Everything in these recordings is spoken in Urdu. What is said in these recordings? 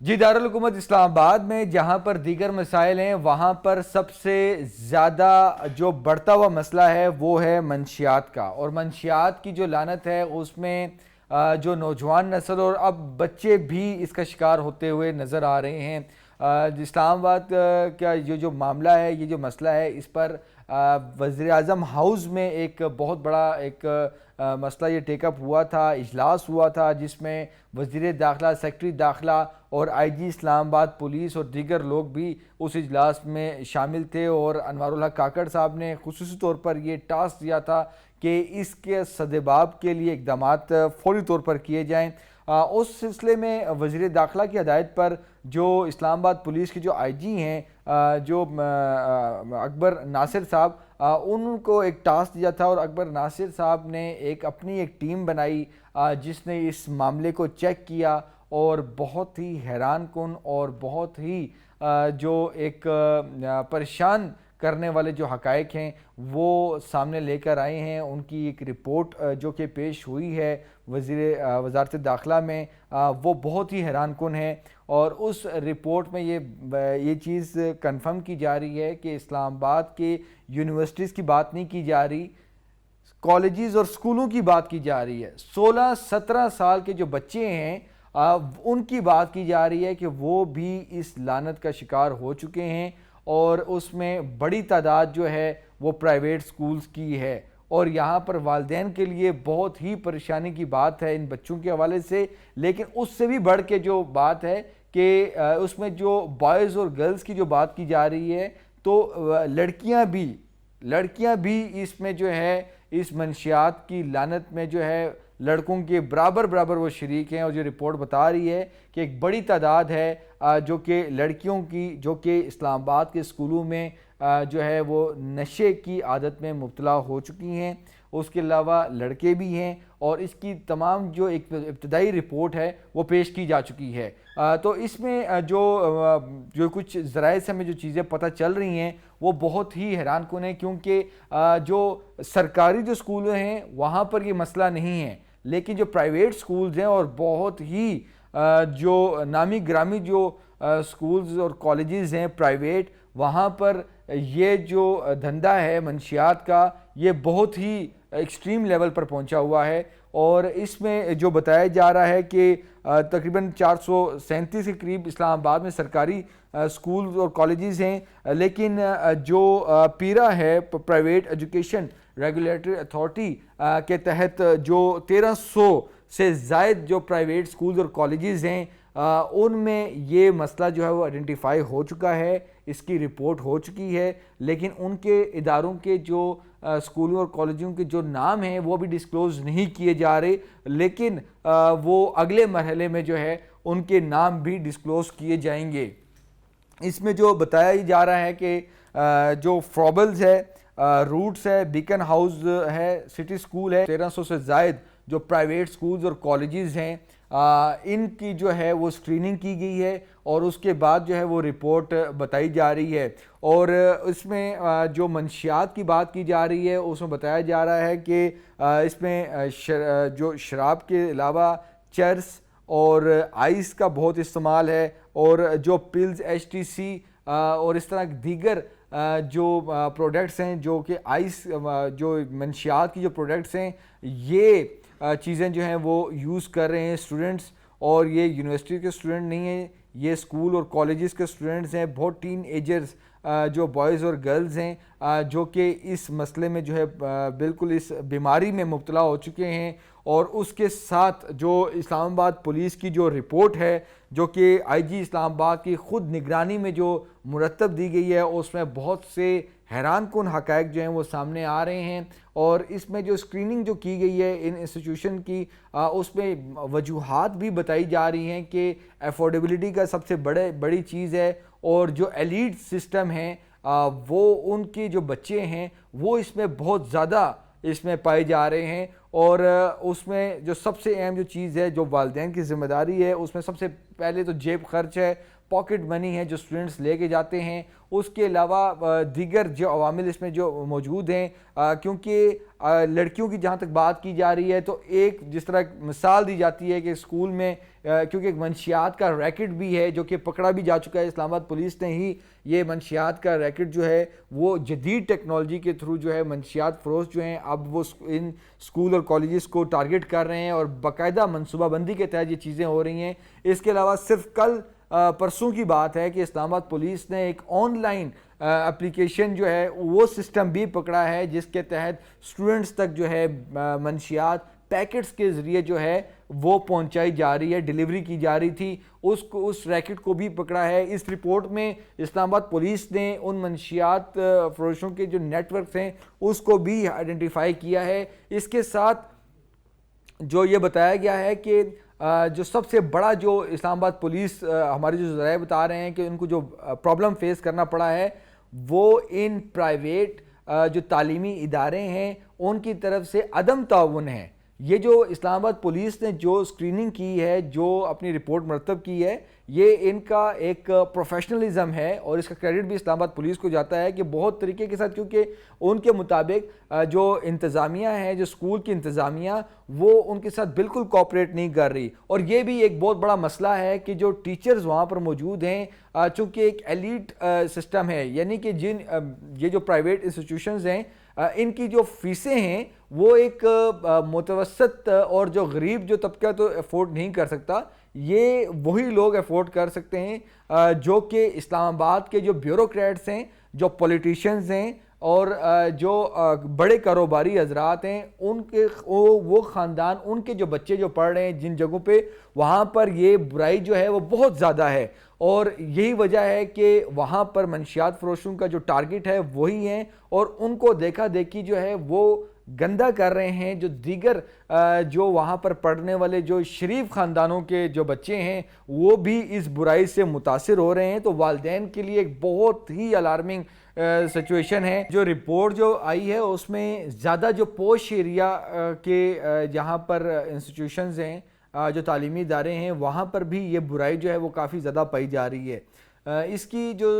جی، دارالحکومت اسلام آباد میں جہاں پر دیگر مسائل ہیں وہاں پر سب سے زیادہ جو بڑھتا ہوا مسئلہ ہے وہ ہے منشیات کا، اور منشیات کی جو لعنت ہے اس میں جو نوجوان نسل اور اب بچے بھی اس کا شکار ہوتے ہوئے نظر آ رہے ہیں۔ اسلام آباد کا یہ جو معاملہ ہے، یہ جو مسئلہ ہے، اس پر وزیر اعظم ہاؤس میں ایک بہت بڑا ایک مسئلہ یہ ٹیک اپ ہوا تھا، اجلاس ہوا تھا، جس میں وزیر داخلہ، سیکرٹری داخلہ اور آئی جی اسلام آباد پولیس اور دیگر لوگ بھی اس اجلاس میں شامل تھے، اور انوار الحق کاکڑ صاحب نے خصوصی طور پر یہ ٹاسک دیا تھا کہ اس کے سدباب کے لیے اقدامات فوری طور پر کیے جائیں۔ اس سلسلے میں وزیر داخلہ کی ہدایت پر جو اسلام آباد پولیس کے جو آئی جی ہیں، جو اکبر ناصر صاحب، ان کو ایک ٹاسک دیا تھا، اور اکبر ناصر صاحب نے اپنی ایک ٹیم بنائی جس نے اس معاملے کو چیک کیا، اور بہت ہی حیران کن اور بہت ہی جو ایک پریشان کرنے والے جو حقائق ہیں وہ سامنے لے کر آئے ہیں۔ ان کی ایک رپورٹ جو کہ پیش ہوئی ہے وزارت داخلہ میں، وہ بہت ہی حیران کن ہے، اور اس رپورٹ میں یہ چیز کنفرم کی جا رہی ہے کہ اسلام آباد کے یونیورسٹیز کی بات نہیں کی جا رہی، کالجز اور سکولوں کی بات کی جا رہی ہے۔ 16-17 سال کے جو بچے ہیں ان کی بات کی جا رہی ہے کہ وہ بھی اس لعنت کا شکار ہو چکے ہیں، اور اس میں بڑی تعداد جو ہے وہ پرائیویٹ سکولز کی ہے، اور یہاں پر والدین کے لیے بہت ہی پریشانی کی بات ہے ان بچوں کے حوالے سے۔ لیکن اس سے بھی بڑھ کے جو بات ہے کہ اس میں جو بوائز اور گرلز کی جو بات کی جا رہی ہے، تو لڑکیاں بھی اس میں جو ہے اس منشیات کی لعنت میں جو ہے لڑکوں کے برابر وہ شریک ہیں، اور جو رپورٹ بتا رہی ہے کہ ایک بڑی تعداد ہے جو کہ لڑکیوں کی، جو کہ اسلام آباد کے اسکولوں میں جو ہے وہ نشے کی عادت میں مبتلا ہو چکی ہیں۔ اس کے علاوہ لڑکے بھی ہیں، اور اس کی تمام جو ایک ابتدائی رپورٹ ہے وہ پیش کی جا چکی ہے۔ تو اس میں جو کچھ ذرائع سے ہمیں جو چیزیں پتہ چل رہی ہیں وہ بہت ہی حیران کن ہیں، کیونکہ جو سرکاری جو اسکول ہیں وہاں پر یہ مسئلہ نہیں ہے، لیکن جو پرائیویٹ سکولز ہیں اور بہت ہی جو نامی گرامی جو سکولز اور کالجز ہیں پرائیویٹ، وہاں پر یہ جو دھندا ہے منشیات کا یہ بہت ہی ایکسٹریم لیول پر پہنچا ہوا ہے، اور اس میں جو بتایا جا رہا ہے کہ تقریباً 437 کے قریب اسلام آباد میں سرکاری سکولز اور کالجز ہیں، لیکن جو پیرا ہے پرائیویٹ ایجوکیشن ریگولیٹری اتھارٹی کے تحت جو 1300 سے زائد جو پرائیویٹ سکولز اور کالجز ہیں، ان میں یہ مسئلہ جو ہے وہ آئیڈینٹیفائی ہو چکا ہے، اس کی رپورٹ ہو چکی ہے، لیکن ان کے اداروں کے جو اسکولوں اور کالجوں کے جو نام ہیں وہ بھی ڈسکلوز نہیں کیے جا رہے، لیکن وہ اگلے مرحلے میں جو ہے ان کے نام بھی ڈسکلوز کیے جائیں گے۔ اس میں جو بتایا جا رہا ہے کہ جو فرابلز ہے، روٹس ہے، بیکن ہاؤس ہے، سٹی سکول ہے، 1300 سے زائد جو پرائیویٹ سکولز اور کالجز ہیں، ان کی جو ہے وہ اسکریننگ کی گئی ہے، اور اس کے بعد جو ہے وہ رپورٹ بتائی جا رہی ہے۔ اور اس میں جو منشیات کی بات کی جا رہی ہے اس میں بتایا جا رہا ہے کہ اس میں جو شراب کے علاوہ چرس اور آئس کا بہت استعمال ہے، اور جو پلز HTC اور اس طرح دیگر جو پروڈکٹس ہیں جو کہ آئس جو منشیات کی جو پروڈکٹس ہیں، یہ چیزیں جو ہیں وہ یوز کر رہے ہیں اسٹوڈنٹس، اور یہ یونیورسٹی کے اسٹوڈنٹ نہیں ہیں، یہ اسکول اور کالجز کے اسٹوڈنٹس ہیں، بہت ٹین ایجرز جو بوائز اور گرلز ہیں جو کہ اس مسئلے میں جو ہے بالکل اس بیماری میں مبتلا ہو چکے ہیں۔ اور اس کے ساتھ جو اسلام آباد پولیس کی جو رپورٹ ہے جو کہ آئی جی اسلام آباد کی خود نگرانی میں جو مرتب دی گئی ہے، اس میں بہت سے حیران کن حقائق جو ہیں وہ سامنے آ رہے ہیں، اور اس میں جو اسکریننگ جو کی گئی ہے ان انسٹیٹیوشن کی، اس میں وجوہات بھی بتائی جا رہی ہیں کہ افورڈیبلٹی کا سب سے بڑی چیز ہے، اور جو ایلیٹ سسٹم ہیں وہ ان کے جو بچے ہیں وہ اس میں بہت زیادہ اس میں پائے جا رہے ہیں، اور اس میں جو سب سے اہم جو چیز ہے جو والدین کی ذمہ داری ہے اس میں سب سے پہلے تو جیب خرچ ہے، پاکٹ منی ہے جو اسٹوڈنٹس لے کے جاتے ہیں، اس کے علاوہ دیگر جو عوامل اس میں جو موجود ہیں، کیونکہ لڑکیوں کی جہاں تک بات کی جا رہی ہے تو ایک جس طرح مثال دی جاتی ہے کہ اسکول میں کیونکہ ایک منشیات کا ریکٹ بھی ہے جو کہ پکڑا بھی جا چکا ہے، اسلام آباد پولیس نے ہی یہ منشیات کا ریکٹ جو ہے وہ جدید ٹیکنالوجی کے تھرو جو ہے منشیات فروش جو ہیں اب وہ ان اسکول اور کالجز کو ٹارگٹ کر رہے ہیں اور باقاعدہ منصوبہ بندی کے تحت یہ چیزیں ہو رہی ہیں۔ اس کے علاوہ صرف کل پرسوں کی بات ہے کہ اسلام آباد پولیس نے ایک آن لائن اپلیکیشن جو ہے وہ سسٹم بھی پکڑا ہے جس کے تحت اسٹوڈنٹس تک جو ہے منشیات پیکٹس کے ذریعے جو ہے وہ پہنچائی جا رہی ہے، ڈیلیوری کی جا رہی تھی، اس ریکٹ کو بھی پکڑا ہے۔ اس رپورٹ میں اسلام آباد پولیس نے ان منشیات فروشوں کے جو نیٹ ورکس ہیں اس کو بھی آئیڈینٹیفائی کیا ہے۔ اس کے ساتھ جو یہ بتایا گیا ہے کہ جو سب سے بڑا جو اسلام آباد پولیس ہمارے جو ذرائع بتا رہے ہیں کہ ان کو جو پرابلم فیس کرنا پڑا ہے وہ ان پرائیویٹ جو تعلیمی ادارے ہیں ان کی طرف سے عدم تعاون ہے۔ یہ جو اسلام آباد پولیس نے جو اسکریننگ کی ہے، جو اپنی رپورٹ مرتب کی ہے، یہ ان کا ایک پروفیشنلزم ہے اور اس کا کریڈٹ بھی اسلام آباد پولیس کو جاتا ہے کہ بہت طریقے کے ساتھ، کیونکہ ان کے مطابق جو انتظامیہ ہے، جو اسکول کی انتظامیہ، وہ ان کے ساتھ بالکل کوآپریٹ نہیں کر رہی۔ اور یہ بھی ایک بہت بڑا مسئلہ ہے کہ جو ٹیچرز وہاں پر موجود ہیں، چونکہ ایک ایلیٹ سسٹم ہے، یعنی کہ یہ جو پرائیویٹ انسٹیٹیوشنز ہیں ان کی جو فیسیں ہیں وہ ایک متوسط اور جو غریب جو طبقہ تو افورڈ نہیں کر سکتا، یہ وہی لوگ افورڈ کر سکتے ہیں جو کہ اسلام آباد کے جو بیوروکریٹس ہیں، جو پولیٹیشنز ہیں اور جو بڑے کاروباری حضرات ہیں، ان کے وہ خاندان، ان کے جو بچے جو پڑھ رہے ہیں جن جگہوں پہ، وہاں پر یہ برائی جو ہے وہ بہت زیادہ ہے۔ اور یہی وجہ ہے کہ وہاں پر منشیات فروشوں کا جو ٹارگٹ ہے وہی ہیں اور ان کو دیکھا دیکھی جو ہے وہ گندہ کر رہے ہیں۔ جو دیگر جو وہاں پر پڑھنے والے جو شریف خاندانوں کے جو بچے ہیں وہ بھی اس برائی سے متاثر ہو رہے ہیں۔ تو والدین کے لیے ایک بہت ہی الارمنگ سچویشن ہے۔ جو رپورٹ جو آئی ہے اس میں زیادہ جو پوش ایریا کے جہاں پر انسٹیٹیوشنز ہیں، جو تعلیمی ادارے ہیں، وہاں پر بھی یہ برائی جو ہے وہ کافی زیادہ پائی جا رہی ہے۔ اس کی جو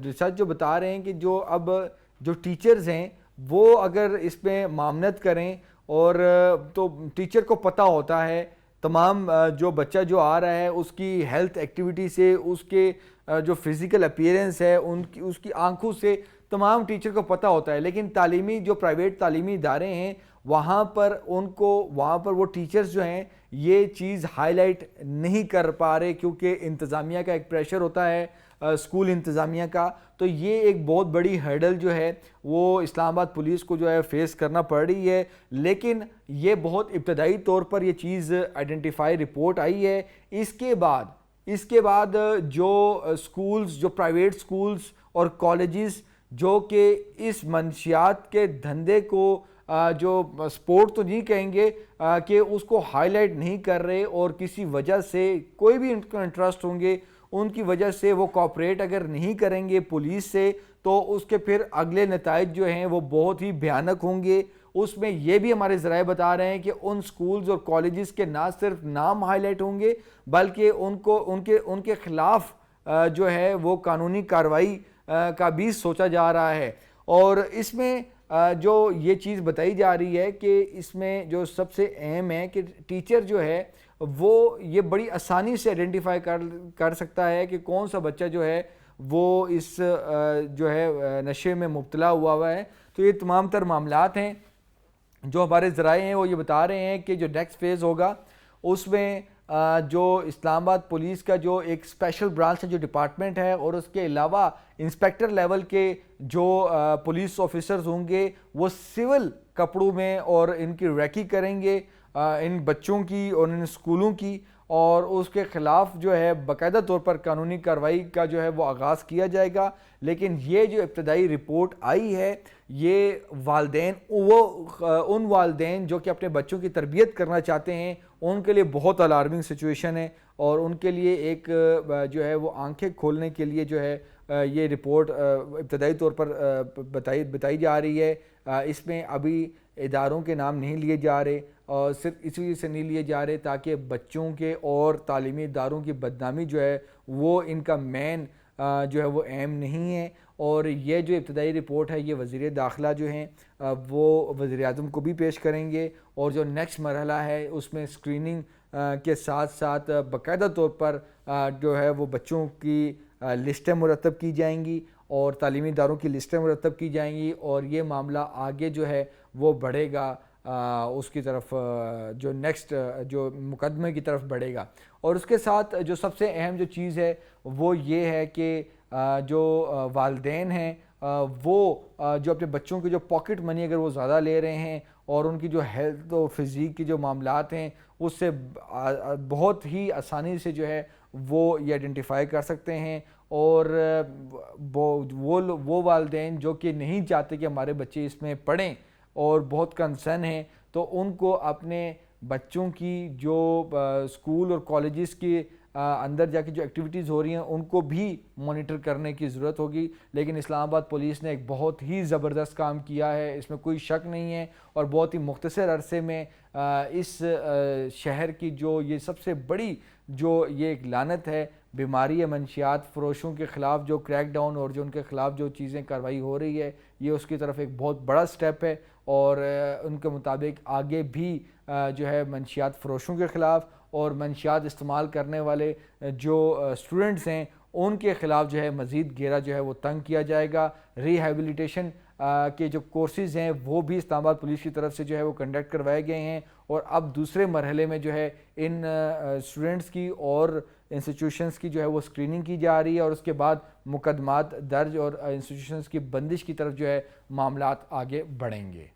ریسرچ جو بتا رہے ہیں کہ جو اب جو ٹیچرز ہیں وہ اگر اس میں معاونت کریں اور تو ٹیچر کو پتہ ہوتا ہے تمام جو بچہ جو آ رہا ہے اس کی ہیلتھ ایکٹیویٹی سے، اس کے جو فزیکل اپیرنس ہے، اس کی آنکھوں سے، تمام ٹیچر کو پتہ ہوتا ہے، لیکن تعلیمی جو پرائیویٹ تعلیمی ادارے ہیں وہاں پر وہ ٹیچرز جو ہیں یہ چیز ہائی لائٹ نہیں کر پا رہے کیونکہ انتظامیہ کا ایک پریشر ہوتا ہے، اسکول انتظامیہ کا۔ تو یہ ایک بہت بڑی ہرڈل جو ہے وہ اسلام آباد پولیس کو جو ہے فیس کرنا پڑ رہی ہے، لیکن یہ بہت ابتدائی طور پر یہ چیز آئیڈینٹیفائی رپورٹ آئی ہے۔ اس کے بعد جو سکولز، جو پرائیویٹ سکولز اور کالجز جو کہ اس منشیات کے دھندے کو جو سپورٹ تو نہیں کہیں گے کہ اس کو ہائی لائٹ نہیں کر رہے اور کسی وجہ سے کوئی بھی ان کا انٹرسٹ ہوں گے، ان کی وجہ سے وہ کوآپریٹ اگر نہیں کریں گے پولیس سے تو اس کے پھر اگلے نتائج جو ہیں وہ بہت ہی بھیانک ہوں گے۔ اس میں یہ بھی ہمارے ذرائع بتا رہے ہیں کہ ان سکولز اور کالجز کے نہ صرف نام ہائی لائٹ ہوں گے بلکہ ان کے خلاف جو ہے وہ قانونی کارروائی کا بھی سوچا جا رہا ہے۔ اور اس میں جو یہ چیز بتائی جا رہی ہے کہ اس میں جو سب سے اہم ہے کہ ٹیچر جو ہے وہ یہ بڑی آسانی سے آئیڈینٹیفائی کر سکتا ہے کہ کون سا بچہ جو ہے وہ اس جو ہے نشے میں مبتلا ہوا ہے۔ تو یہ تمام تر معاملات ہیں جو ہمارے ذرائع ہیں وہ یہ بتا رہے ہیں کہ جو نیکسٹ فیز ہوگا اس میں جو اسلام آباد پولیس کا جو ایک اسپیشل برانچ ہے، جو ڈپارٹمنٹ ہے، اور اس کے علاوہ انسپیکٹر لیول کے جو پولیس آفیسرز ہوں گے وہ سول کپڑوں میں اور ان کی ریکی کریں گے ان بچوں کی اور ان اسکولوں کی، اور اس کے خلاف جو ہے باقاعدہ طور پر قانونی کارروائی کا جو ہے وہ آغاز کیا جائے گا۔ لیکن یہ جو ابتدائی رپورٹ آئی ہے یہ ان والدین جو کہ اپنے بچوں کی تربیت کرنا چاہتے ہیں ان کے لیے بہت الارمنگ سچویشن ہے، اور ان کے لیے ایک جو ہے وہ آنکھیں کھولنے کے لیے جو ہے یہ رپورٹ ابتدائی طور پر بتائی جا رہی ہے۔ اس میں ابھی اداروں کے نام نہیں لیے جا رہے، اور صرف اس وجہ سے نہیں لیے جا رہے تاکہ بچوں کے اور تعلیمی اداروں کی بدنامی جو ہے وہ ان کا مین جو ہے وہ ایم نہیں ہے۔ اور یہ جو ابتدائی رپورٹ ہے یہ وزیر داخلہ جو ہیں وہ وزیر اعظم کو بھی پیش کریں گے، اور جو نیکسٹ مرحلہ ہے اس میں اسکریننگ کے ساتھ ساتھ باقاعدہ طور پر جو ہے وہ بچوں کی لسٹیں مرتب کی جائیں گی اور تعلیمی اداروں کی لسٹیں مرتب کی جائیں گی، اور یہ معاملہ آگے جو ہے وہ بڑھے گا اس کی طرف، جو نیکسٹ جو مقدمے کی طرف بڑھے گا۔ اور اس کے ساتھ جو سب سے اہم جو چیز ہے وہ یہ ہے کہ جو والدین ہیں وہ جو اپنے بچوں کی جو پاکٹ منی اگر وہ زیادہ لے رہے ہیں اور ان کی جو ہیلتھ و فزیک کی جو معاملات ہیں اس سے بہت ہی آسانی سے جو ہے وہ یہ آئیڈینٹیفائی کر سکتے ہیں، اور وہ والدین جو کہ نہیں چاہتے کہ ہمارے بچے اس میں پڑھیں اور بہت کنسرن ہیں، تو ان کو اپنے بچوں کی جو اسکول اور کالجز کے اندر جا کے جو ایکٹیویٹیز ہو رہی ہیں ان کو بھی مانیٹر کرنے کی ضرورت ہوگی۔ لیکن اسلام آباد پولیس نے ایک بہت ہی زبردست کام کیا ہے، اس میں کوئی شک نہیں ہے، اور بہت ہی مختصر عرصے میں اس شہر کی جو یہ سب سے بڑی جو یہ ایک لعنت ہے، بیماری ہے منشیات فروشوں کے خلاف جو کریک ڈاؤن اور جو ان کے خلاف جو چیزیں کارروائی ہو رہی ہے، یہ اس کی طرف ایک بہت بڑا سٹیپ ہے، اور ان کے مطابق آگے بھی جو ہے منشیات فروشوں کے خلاف اور منشیات استعمال کرنے والے جو اسٹوڈنٹس ہیں ان کے خلاف جو ہے مزید گھیرا جو ہے وہ تنگ کیا جائے گا۔ ریہیبلیٹیشن کے جو کورسز ہیں وہ بھی اسلام آباد پولیس کی طرف سے جو ہے وہ کنڈکٹ کروائے گئے ہیں، اور اب دوسرے مرحلے میں جو ہے ان اسٹوڈنٹس کی اور انسٹیٹیوشنز کی جو ہے وہ اسکریننگ کی جا رہی ہے، اور اس کے بعد مقدمات درج اور انسٹیٹیوشنز کی بندش کی طرف جو ہے معاملات آگے بڑھیں گے۔